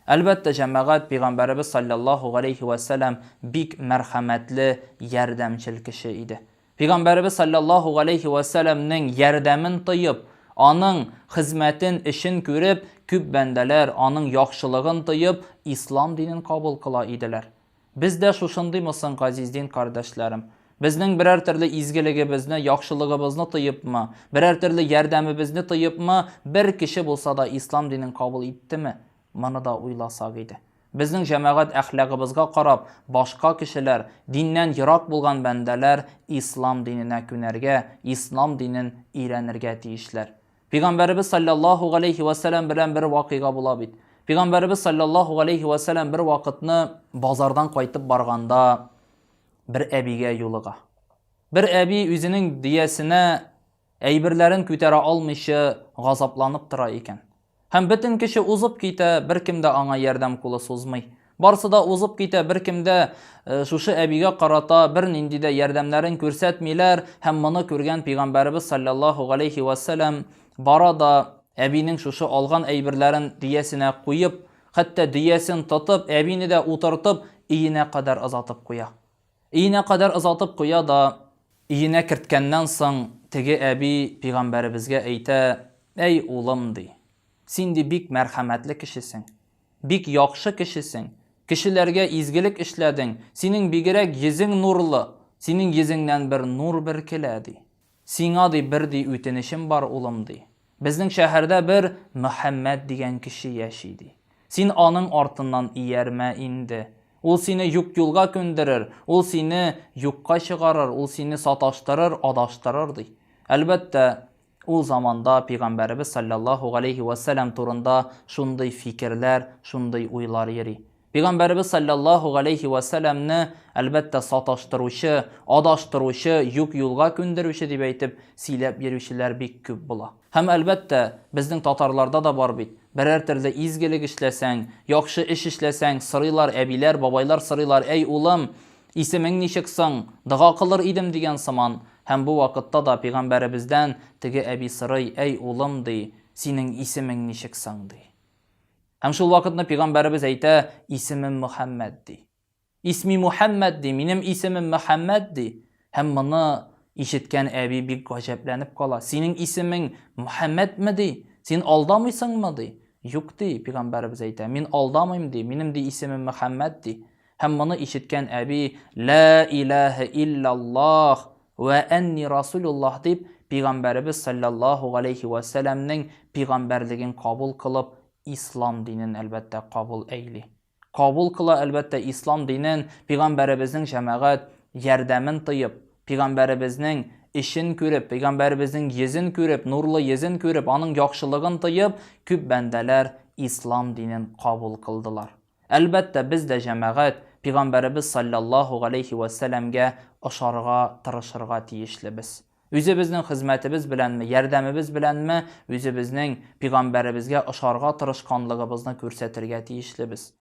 Әлбәттә, җәмәгать Пәйгамбәребез саллаллаһу алейхи ва саллям бик мәрхәмәтле, ярдәмчел кеше иде. Пәйгамбәребез саллаллаһу алейхи ва саллямның ярдәмен тыйып, аның хезмәтен, эшен күреп, күп бәндәләр аның яхшылыгын тыйып, ислам динен кабул кыла иделәр. Без дә шушындыймы соң, газиз дин кардәшләрем? Безнең берәр төрле изгелегебезне, яхшылыгыбызны тыйыпмы, берәр төрле ярдәмебезне тыйыпмы, бер кеше булса да ислам динен кабул иттеме? Моны да уйласак иде. Безнең җәмәгать әхлагыбызга карап, башка кешеләр, диннән ерак булган бәндәләр ислам диненә күнәргә, ислам динен өйрәнергә тиешләр. Пәйгамбәребез саллаллаһу алейхи ва саллям белән бер вакыйга була бит. Пәйгамбәребез саллаллаһу алейхи ва саллям бер вакытны базардан кайтып барганда бер әбигә юлыга. Бер әби үзенең диясенә әйберләрен күтәрә алмыйча газапланып тора икән. Һәм бөтен кеше узып китә, беркем дә аңа ярдәм кулы сузмый. Барсы да узып китә, беркем дә шушы әбигә карата бернинди дә ярдәмнәрен күрсәтмиләр, һәм моны күргән Пәйгамбәребез саллаллаһу алейхи ва саллям бара да әбинең шушы алган әйберләрен диясенә куеп, хәтта диясен тотып, әбине дә утыртып, өенә кадәр озатып куя. Өенә кадәр озатып куя да, өенә керткәннән соң теге әби Пәйгамбәребезгә әйтә: "Әй улым", ди, "син ди бик мәрхәмәтле кешесең, бик яхшы кешесең, кешеләргә изгелек эшләдең, синең бигрәк йөзең нурлы, синең йөзеңнән бер нур бөркелә", ди. "Сиңа ди бер ди үтенечем бар, улым", ди. "Безнең шәһәрдә бер Мөхәммәд дигән кеше яши", ди. "Син аның артыннан иярмә инде. Ул сине юк юлга күндерер, ул сине юкка чыгарыр, ул сине саташтырыр, адаштырыр", ди. Әлбәттә, ул заманда Пәйгамбәребез саллаллаһу алейхи ва саллям турында шундый фикерләр, шундый уйлар йөри. Пәйгамбәребез саллаллаһу алейхи ва саллямны әлбәттә саташтыручы, адаштыручы, юк юлга күндерүче дип әйтеп сөйләп йөрүчеләр бик күп була. Һәм әлбәттә, безнең татарларда да бар бит. Берәр төрле изгелек эшләсәң, яхшы эш эшләсәң, сорыйлар, әбиләр, бабайлар сорыйлар: "Әй улым, исемең ничек соң? Дога кылыр идем", дигән сыман. Һәм бу вакытта да Пәйгамбәребездән теге әби сорый: "Әй улым", ди, "синең исемең ничек соң?" ди. Һәм шул вакытны Пәйгамбәребез әйтә: "Исемем Мөхәммәд", ди. "Исми Мөхәммәд", ди, "Минем исемем Мөхәммәд", ди. Һәм моны ишеткән әби бик гаҗәпләнеп кала. "Синең исемең Мөхәммәдме?" ди. "Син алдамыйсыңмы?" ди. "Юк", ди, Пәйгамбәребез әйтә. "Мин алдамыйм", ди. "Минем ди исемем Мөхәммәд", ди. Һәм моны ишеткән әби "Ла илаһа иллаллаһ ва анни расулуллаһ" дип Пәйгамбәребез саллаллаһу алейхи ва саллямның пәйгамбәрлеген кабул кылып, ислам динен әлбәттә кабул әйли. Кабул кыла әлбәттә ислам динен, Пәйгамбәребезнең җәмәгать ярдәмен тыйып, Пәйгамбәребезнең эшен күреп, Пәйгамбәребезнең йөзен күреп, нурлы йөзен күреп, аның яхшылыгын тыйып, күп бәндәләр ислам динен кабул кылдылар. Әлбәттә, без дә җәмәгать Пәйгамбәребез саллаллаһу алейхи ва саллямгә ошарга, тырышырга тиешлебез. Үзебезнең хезмәтебез беләнме, ярдәмебез беләнме, үзебезнең Пәйгамбәребезгә ошарга тырышканлыгыбызны күрсәтергә тиешлебез.